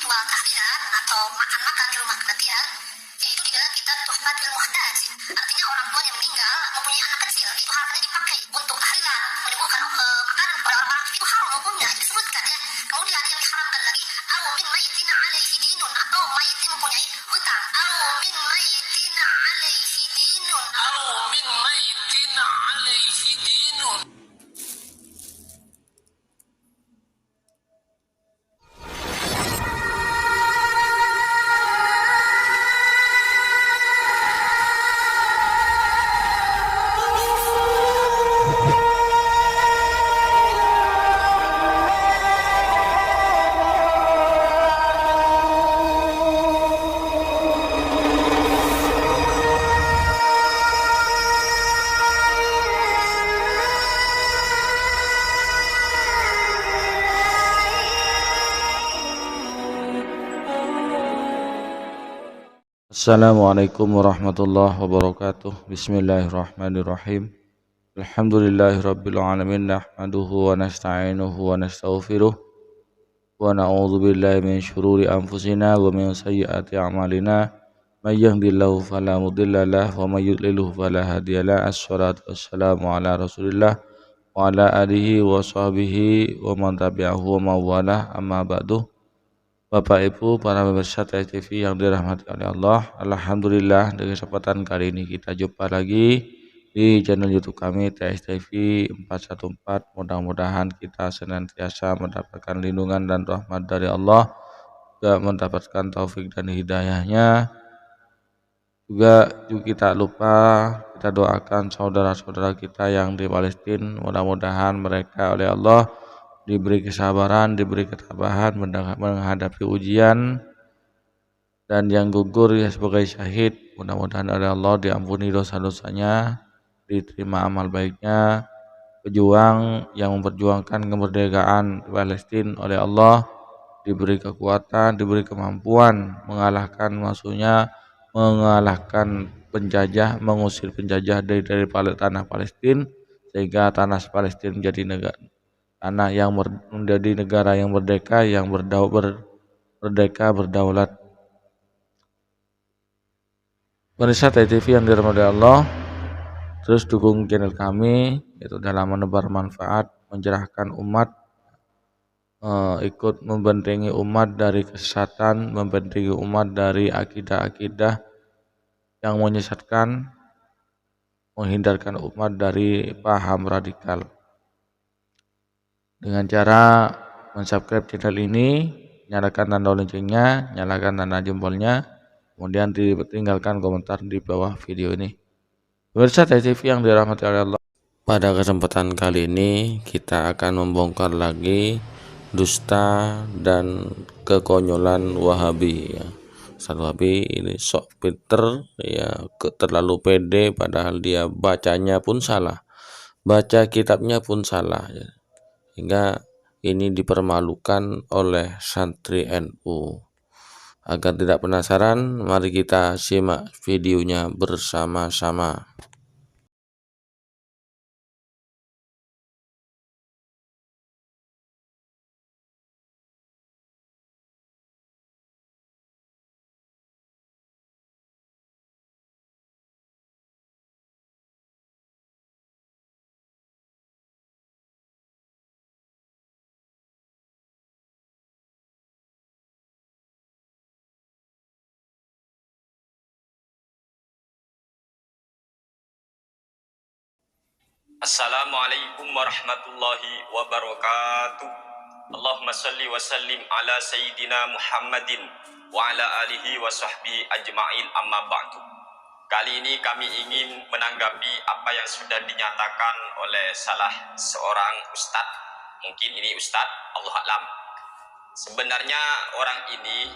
menjual tahlilan atau makan-makan di rumah kematian, yaitu di dalam kitab Tuhfatul Muhtaj. Artinya orang tua yang meninggal mempunyai anak kecil, itu hartanya dipakai untuk tahlilan, menyuguhkan makanan kepada orang-orang, itu haram hukumnya, itu disebutkan ya. Kemudian yang diharamkan lagi, aw min maitin alaihi dinun, atau mayit yang mempunyai hutang, aw min maitin alaihi dinun, aw min maitin alaihi dinun. Assalamualaikum warahmatullahi wabarakatuh. Bismillahirrahmanirrahim. Alhamdulillahirabbil alamin, nahmaduhu wa nasta'inuhu wa nastaghfiruh wa na'udzu billahi min syururi anfusina wa min sayyiati a'malina. May yahdihillahu fala mudhillalah wa may yudlilhu fala hadiyalah. Assalatu wassalamu ala Rasulillah wa ala alihi wa sahbihi wa man tabi'ahu wa mawalah. Amma ba'du. Bapak Ibu para pemirsa TV yang dirahmati oleh Allah, alhamdulillah di kesempatan kali ini kita jumpa lagi di channel YouTube kami TSTV 414. Mudah-mudahan kita senantiasa mendapatkan lindungan dan rahmat dari Allah, juga mendapatkan taufik dan hidayahnya. Juga kita lupa kita doakan saudara-saudara kita yang di Palestina, mudah-mudahan mereka oleh Allah diberi kesabaran, diberi ketabahan menghadapi ujian, dan yang gugur ya sebagai syahid, mudah-mudahan oleh Allah diampuni dosa-dosanya, diterima amal baiknya. Pejuang yang memperjuangkan kemerdekaan Palestina oleh Allah diberi kekuatan, diberi kemampuan mengalahkan penjajah, mengusir penjajah dari tanah Palestina, sehingga tanah Palestina menjadi tanah yang menjadi negara yang merdeka, yang berdaulat. Pemirsa TV yang dirahmati Allah, terus dukung channel kami yaitu dalam menebar manfaat, mencerahkan umat, ikut membentengi umat dari kesesatan, membentengi umat dari akidah-akidah yang menyesatkan, menghindarkan umat dari paham radikal. Dengan cara mensubscribe channel ini, nyalakan tanda loncengnya, nyalakan tanda jempolnya, kemudian ditinggalkan komentar di bawah video ini. Pemirsa TV yang dirahmati oleh Allah, pada kesempatan kali ini kita akan membongkar lagi dusta dan kekonyolan Wahabi ya. Ustaz Wahabi ini sok pinter ya, terlalu pede, padahal dia bacanya pun salah, baca kitabnya pun salah ya. Hingga ini dipermalukan oleh santri NU. Agar tidak penasaran, mari kita simak videonya bersama-sama. Assalamualaikum warahmatullahi wabarakatuh. Allahumma salli wa sallim ala sayyidina Muhammadin wa ala alihi wa sahbihi ajma'in, amma ba'du. Kali ini kami ingin menanggapi apa yang sudah dinyatakan oleh salah seorang ustadz. Mungkin ini ustadz, Allah alam. Sebenarnya orang ini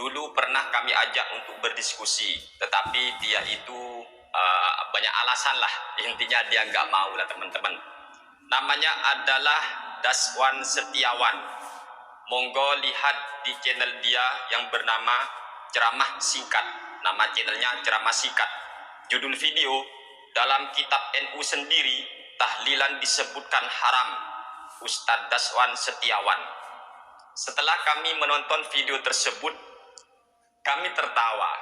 dulu pernah kami ajak untuk berdiskusi, tetapi dia itu banyak alasan lah, intinya dia nggak mau lah teman-teman. Namanya adalah Daswan Setiawan. Monggo lihat di channel dia yang bernama Ceramah Singkat. Nama channelnya Ceramah Singkat. Judul video, dalam kitab NU sendiri tahlilan disebutkan haram. Ustadz Daswan Setiawan. Setelah kami menonton video tersebut, kami tertawa.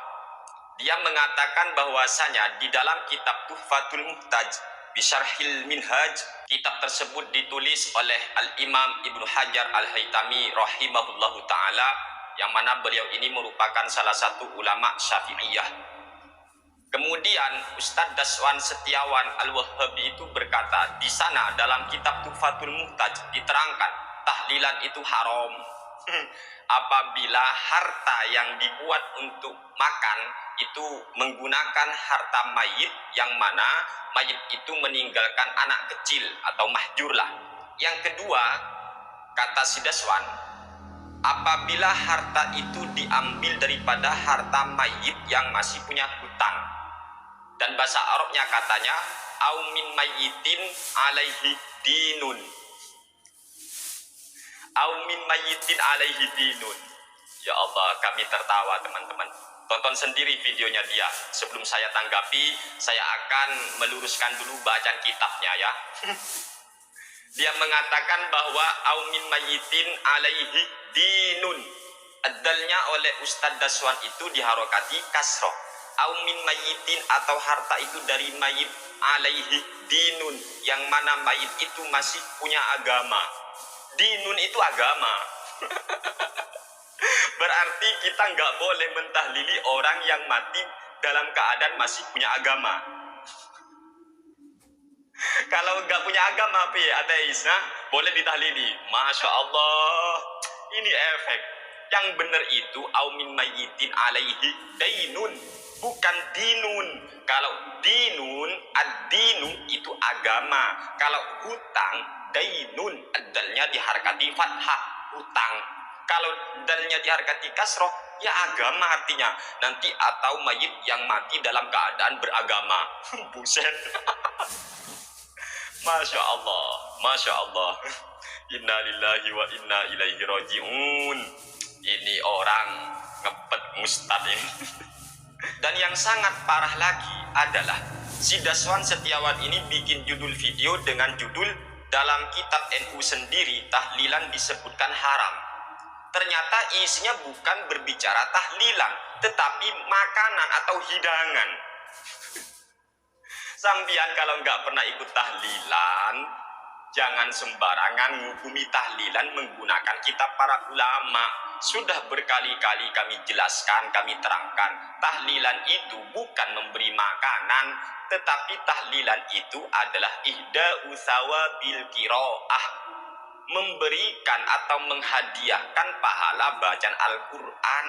Dia mengatakan bahwasanya di dalam kitab Tuhfatul Muhtaj Bisyarhil Minhaj, kitab tersebut ditulis oleh Al-Imam Ibnu Hajar Al-Haytami rahimahullahu ta'ala, yang mana beliau ini merupakan salah satu ulama Syafi'iyah. Kemudian Ustadz Daswan Setiawan Al-Wahhabi itu berkata, di sana dalam kitab Tuhfatul Muhtaj diterangkan tahlilan itu haram apabila harta yang dibuat untuk makan itu menggunakan harta mayit, yang mana mayit itu meninggalkan anak kecil atau mahjur lah. Yang kedua, kata si Daswan, apabila harta itu diambil daripada harta mayit yang masih punya hutang, dan bahasa Arabnya katanya au min mayyitin alaihi dinun, au min mayyitin alaihi dinun. Ya Allah, kami tertawa teman-teman. Tonton sendiri videonya dia. Sebelum saya tanggapi, saya akan meluruskan dulu bacaan kitabnya ya. Dia mengatakan bahwa au min mayyitin alaihi dinun. Adalnya oleh Ustadz Daswan itu diharokati kasroh. Au min mayyitin atau harta itu dari mayit alaihi dinun, yang mana mayit itu masih punya agama. Dinun itu agama. Berarti kita nggak boleh mentahlili orang yang mati dalam keadaan masih punya agama. Kalau nggak punya agama, ateis, nah, boleh ditahlili. Masya Allah, ini efek. Yang benar itu au min mayyitin alaihi dainun, bukan dinun. Kalau dinun, ad-dinu itu agama. Kalau hutang, dainun, adalnya diharkati fathah, hutang. Kalau dalnya diharkati kasroh, ya agama artinya. Nanti atau mayit yang mati dalam keadaan beragama. Buset. Masya Allah, Masya Allah. Inna lillahi wa inna ilaihi raji'un. Ini orang ngepet Ustadz ini. Dan yang sangat parah lagi adalah si Daswan Setiawan ini bikin judul video dengan judul dalam kitab NU sendiri tahlilan disebutkan haram. Ternyata isinya bukan berbicara tahlilan, tetapi makanan atau hidangan. Sampian kalau nggak pernah ikut tahlilan, jangan sembarangan menghukumi tahlilan menggunakan kitab para ulama. Sudah berkali-kali kami jelaskan, kami terangkan, tahlilan itu bukan memberi makanan, tetapi tahlilan itu adalah ihda'u thawabil qiraah, memberikan atau menghadiahkan pahala bacaan Al-Quran.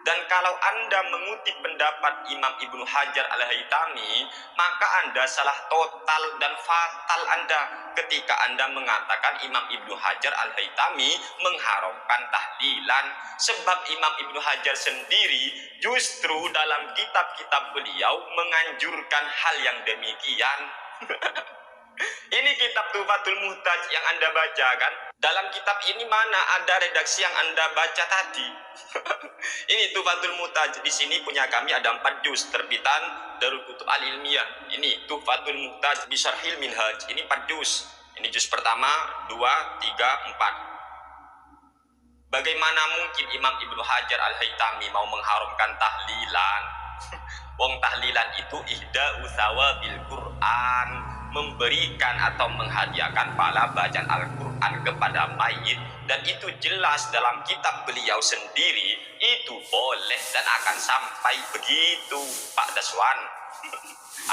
Dan kalau Anda mengutip pendapat Imam Ibnu Hajar Al-Haytami, maka Anda salah total dan fatal Anda ketika Anda mengatakan Imam Ibnu Hajar Al-Haytami mengharamkan tahlilan. Sebab Imam Ibnu Hajar sendiri justru dalam kitab-kitab beliau menganjurkan hal yang demikian. Ini kitab Tuhfatul Muhtaj yang Anda baca kan? Dalam kitab ini mana ada redaksi yang Anda baca tadi? Ini Tuhfatul Muhtaj. Di sini punya kami ada 4 juz terbitan Darul Kutub Al-Ilmiyah. Ini Tuhfatul Muhtaj Bisyarhil Minhaj. Ini 4 juz. Ini juz pertama, 2, 3, 4. Bagaimana mungkin Imam Ibnu Hajar Al-Haytami mau mengharamkan tahlilan? Wong tahlilan itu ihda'u thawabil Qur'an, memberikan atau menghadiahkan pahala bacaan Al-Quran kepada mayit. Dan itu jelas dalam kitab beliau sendiri, itu boleh dan akan sampai begitu, Pak Daswan.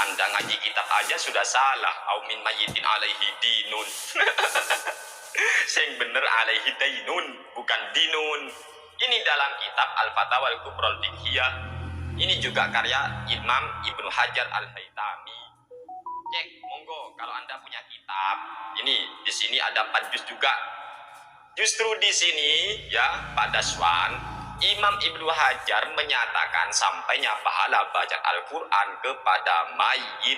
Anda ngaji kitab aja sudah salah. Au min mayyitin alaihi dinun. Sing bener alaihi dainun, bukan dinun. Ini dalam kitab Al-Fatawa Al-Kubra Al-Fiqhiyah. Ini juga karya Imam Ibnu Hajar Al-Haytami. Cek, monggo kalau Anda punya kitab. Ini di sini ada 4 juz juga. Justru di sini ya Pak Daswan, Imam Ibnu Hajar menyatakan sampainya pahala baca Al-Quran kepada mayit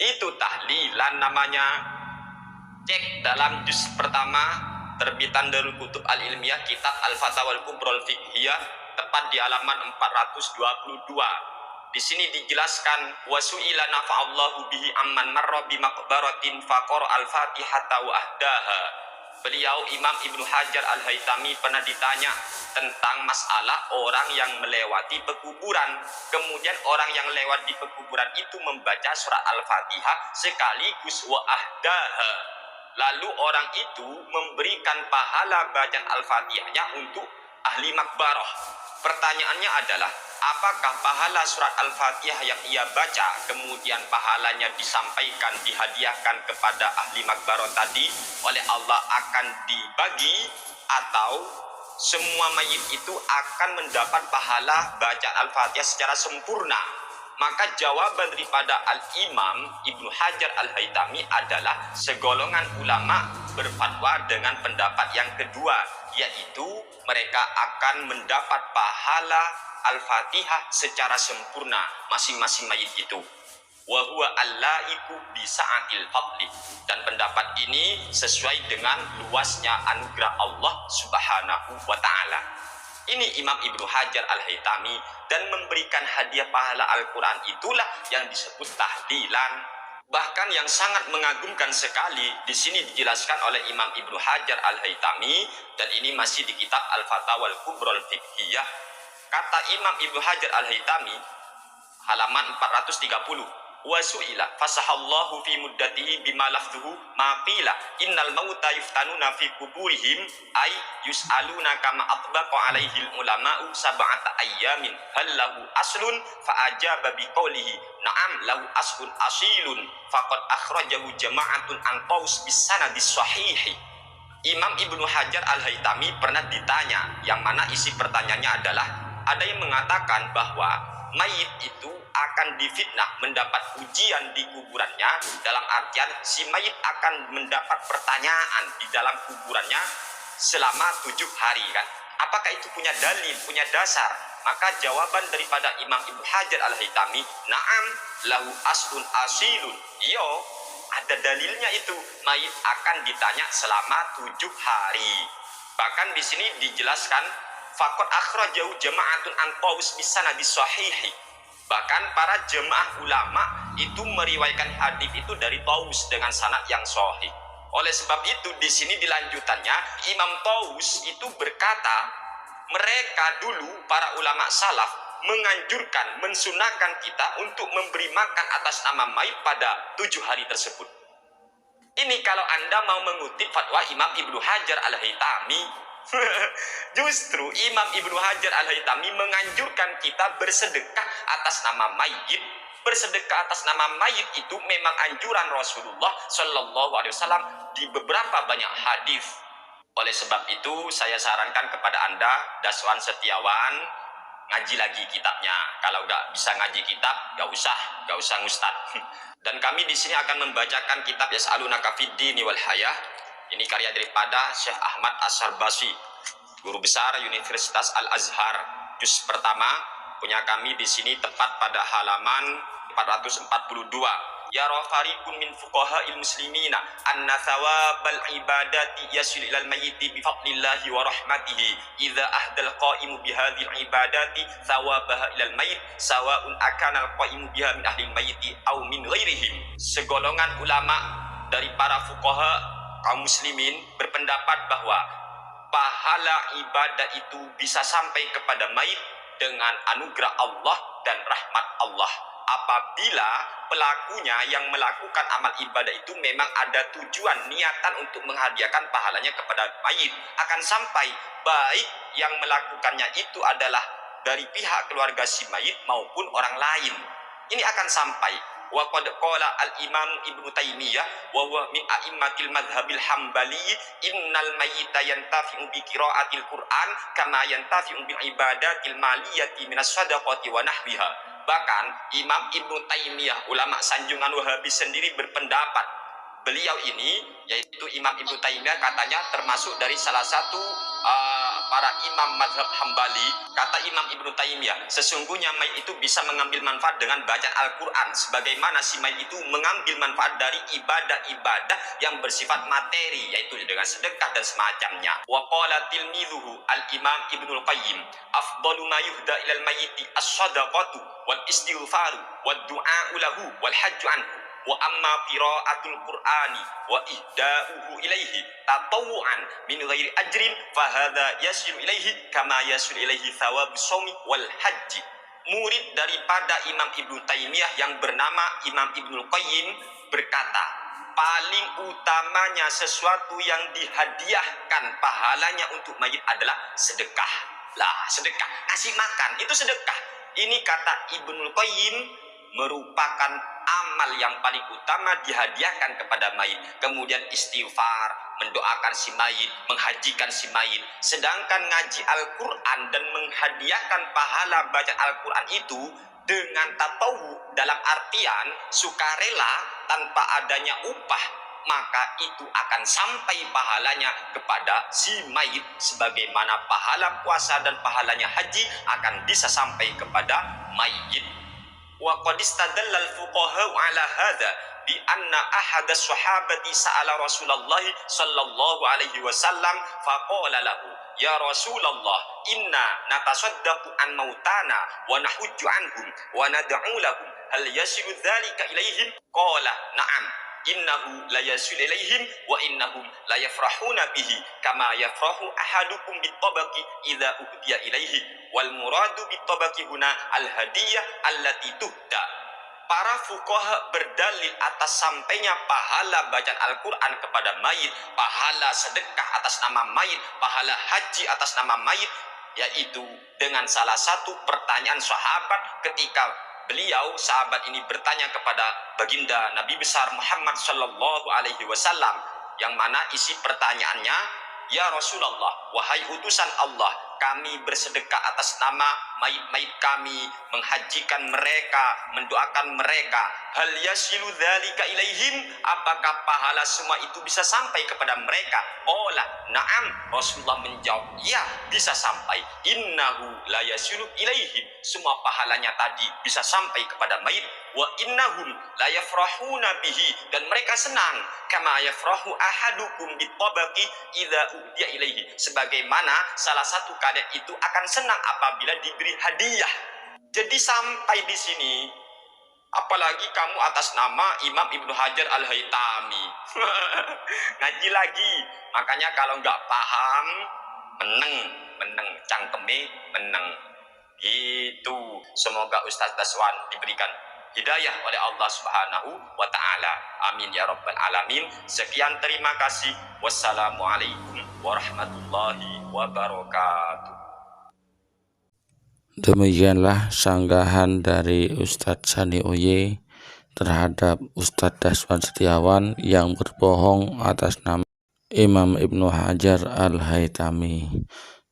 itu tahlilan namanya. Cek dalam juz pertama terbitan Darul Kutub Al-Ilmiyah, kitab Al-Fatawa Al-Kubra Al-Fiqhiyah, tepat di halaman 422. Di sini dijelaskan wasu'ila nafa'allahu bihi amman marra bi maqbaratin faqara al-Fatihata wa ahdaha. beliau Imam Ibnu Hajar Al-Haytami pernah ditanya tentang masalah orang yang melewati pekuburan. Kemudian orang yang lewat di pekuburan itu membaca surat Al-Fatihah sekaligus wa ahdaha. Lalu orang itu memberikan pahala bacaan Al-Fatihahnya untuk ahli makbarah. Pertanyaannya adalah, apakah pahala surat Al-Fatihah yang ia baca kemudian pahalanya disampaikan, dihadiahkan kepada ahli makbarah tadi oleh Allah akan dibagi, atau semua mayit itu akan mendapat pahala bacaan Al-Fatihah secara sempurna? Maka jawaban daripada Al-Imam Ibnu Hajar Al-Haytami adalah segolongan ulama berfatwa dengan pendapat yang kedua, yaitu mereka akan mendapat pahala Al-Fatihah secara sempurna masing-masing mayit itu. Wa huwa allaiku bisa'atil fadli, dan pendapat ini sesuai dengan luasnya anugerah Allah Subhanahu wa taala. Ini Imam Ibnu Hajar Al-Haytami, dan memberikan hadiah pahala Al-Quran itulah yang disebut tahlilan. Bahkan yang sangat mengagumkan sekali di sini dijelaskan oleh Imam Ibnu Hajar Al-Haytami, dan ini masih di kitab Al-Fatawa Al-Kubra Al-Fiqhiyah. Kata Imam Ibnu Hajar Al-Haytami, halaman 430, wa su'ila fasahallahu fi muddatihi bima lafzuhu ma qila innal mauta yuftanuna fi kuburihim ay yus'aluna kama atbaqa alaihi ulama'u sab'ata ayyamin hal lahu aslun fa ajaba bi qawlihi na'am lahu aslun asilun faqad akhrajahu jama'atun an qaus bis sanadis sahihi. Imam Ibnu Hajar Al-Haytami pernah ditanya, yang mana isi pertanyaannya adalah, ada yang mengatakan bahwa mayit itu akan difitnah, mendapat ujian di kuburannya, dalam artian si mayit akan mendapat pertanyaan di dalam kuburannya selama 7 hari kan. Apakah itu punya dalil, punya dasar? Maka jawaban daripada Imam Ibnu Hajar Al-Haytami, na'am lahu aslun asilun. Yo, ada dalilnya itu, mayit akan ditanya selama 7 hari. Bahkan di sini dijelaskan faqad akhrajahu jama'atun an qaus bisanadis sahihi. Bahkan para jemaah ulama itu meriwayatkan hadis itu dari Taus dengan sanad yang sahih. Oleh sebab itu di sini dilanjutannya Imam Taus itu berkata, mereka dulu para ulama salaf menganjurkan, mensunahkan kita untuk memberi makan atas nama mayit pada 7 hari tersebut. Ini kalau Anda mau mengutip fatwa Imam Ibnu Hajar Al-Haytami. Justru Imam Ibnu Hajar Al-Haytami menganjurkan kita bersedekah atas nama mayit. Bersedekah atas nama mayit itu memang anjuran Rasulullah Shallallahu Alaihi Wasallam di beberapa banyak hadis. Oleh sebab itu saya sarankan kepada Anda, Daswan Setiawan, ngaji lagi kitabnya. Kalau nggak bisa ngaji kitab, nggak usah ngustad. Dan kami di sini akan membacakan kitab Yas'alunaka fid-dini wal hayah. Ini karya daripada Syekh Ahmad As-Sarbasi, guru besar Universitas Al-Azhar. Juz pertama punya kami di sini tepat pada halaman 442. Ya rafariqun min fuqaha'il muslimina anna thawabal ibadati yasil ilal mayyiti bi fadlillahi wa rahmatihi idza ahdal qa'imu bi hadhil ibadati thawabaha ilal mayyit sawa'un akana al qa'imu biha min ahli mayyiti aw min ghairihim. Segolongan ulama dari para fuqaha kaum muslimin berpendapat bahwa pahala ibadah itu bisa sampai kepada mayit dengan anugerah Allah dan rahmat Allah apabila pelakunya yang melakukan amal ibadah itu memang ada tujuan, niatan untuk menghadiahkan pahalanya kepada mayit, akan sampai baik yang melakukannya itu adalah dari pihak keluarga si mayit maupun orang lain. Ini akan sampai. Wa qad qala al-Imam Ibnu Taimiyah wa huwa min a'immatil madhhabil Hambali innal mayyita yantafi'u bi qira'atil Qur'an kama yantafi'u bil ibadatil maliyati minas shadaqati wa nahwiha. Bahkan Imam Ibnu Taimiyah, ulama sanjungan Wahabi sendiri berpendapat, beliau ini yaitu Imam Ibnu Taimiyah katanya termasuk dari salah satu para imam mazhab Hambali. Kata Imam Ibnu Taimiyah, sesungguhnya mayit itu bisa mengambil manfaat dengan bacaan Al-Quran sebagaimana si mayit itu mengambil manfaat dari ibadah-ibadah yang bersifat materi, yaitu dengan sedekah dan semacamnya. Wa qala tilmidhuhu al-Imam Ibnul Qayyim afdalu ma yuhda ilal mayyiti as-shadaqatu wal istighfaru wad du'a'u lahu wal hajju anhu. wa amma qiraatul qur'ani wa ihda'uhu ilaihi tatawuan min ghairi ajrin fa hadza yasilu ilaihi kama yasil ilaihi thawabus shaumi wal haji. Murid daripada Imam Ibnu Taimiyah yang bernama Imam Ibnul Qayyim berkata, paling utamanya sesuatu yang dihadiahkan pahalanya untuk mayit adalah sedekah. Lah, sedekah, kasih makan itu sedekah. Ini kata Ibnul Qayyim merupakan amal yang paling utama dihadiahkan kepada mayit. Kemudian istighfar, mendoakan si mayit, menghajikan si mayit. Sedangkan ngaji Al-Quran dan menghadiahkan pahala baca Al-Quran itu dengan tatawu dalam artian sukarela tanpa adanya upah, maka itu akan sampai pahalanya kepada si mayit sebagaimana pahala puasa dan pahalanya haji akan bisa sampai kepada mayit. Wa qad istadalla al-fuqaha 'ala hadza bi anna ahada sahabati sa'ala Rasulullah sallallahu alaihi wasallam faqala lahu ya Rasulullah inna natasaddaqu an mautana wa nahujju anhum wa nad'u lahum hal yasilu dzalika ilaihim qala na'am innahu la yasil ilaihim wa innahum la yafrahuna bihi kama yafrahu ahadukum bitabaqi idza uhdiya ilaihi wal muradu bitabaqi huna al hadiyah allati tuhda. Para fuqaha berdalil atas sampainya pahala bacaan Al-Quran kepada mayit, pahala sedekah atas nama mayit, pahala haji atas nama mayit, yaitu dengan salah satu pertanyaan sahabat ketika beliau sahabat ini bertanya kepada baginda Nabi besar Muhammad sallallahu alaihi wasallam, yang mana isi pertanyaannya, ya Rasulullah, wahai utusan Allah, kami bersedekah atas nama mayit-mayit kami, menghajikan mereka, mendoakan mereka. Hal yasilu dzalika ilaihim, apakah pahala semua itu bisa sampai kepada mereka? Qala na'am, Rasulullah menjawab, ya bisa sampai. Innahu la yasilu ilaihim, semua pahalanya tadi bisa sampai kepada mayit. Wa innahum la yafrahuna bihi, dan mereka senang kama yafrahu ahadukum bitabaqi idza udiya ilaihi, sebagaimana salah satu kalian itu akan senang apabila diberi hadiah. Jadi sampai di sini, apalagi kamu atas nama Imam Ibnu Hajar Al-Haytami. Ngaji lagi. Makanya kalau nggak paham, meneng cangkeme meneng. Gitu. Semoga Ustaz Daswan diberikan hidayah oleh Allah Subhanahu wa ta'ala. Amin ya rabbal alamin. Sekian, terima kasih. Wassalamualaikum warahmatullahi wabarakatuh. Demikianlah sanggahan dari Ustadz Sani Oye terhadap Ustadz Daswan Setiawan yang berbohong atas nama Imam Ibnu Hajar Al-Haytami.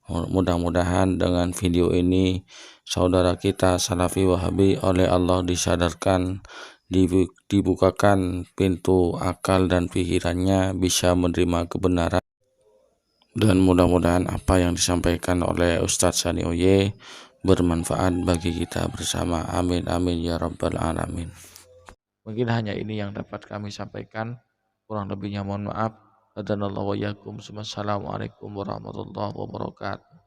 Mudah-mudahan dengan video ini saudara kita Salafi Wahabi oleh Allah disadarkan, dibukakan pintu akal dan pikirannya bisa menerima kebenaran, dan mudah-mudahan apa yang disampaikan oleh Ustadz Sani Oye bermanfaat bagi kita bersama. Amin amin ya rabbal alamin. Mungkin hanya ini yang dapat kami sampaikan, kurang lebihnya mohon maaf. Assalamualaikum warahmatullahi wabarakatuh.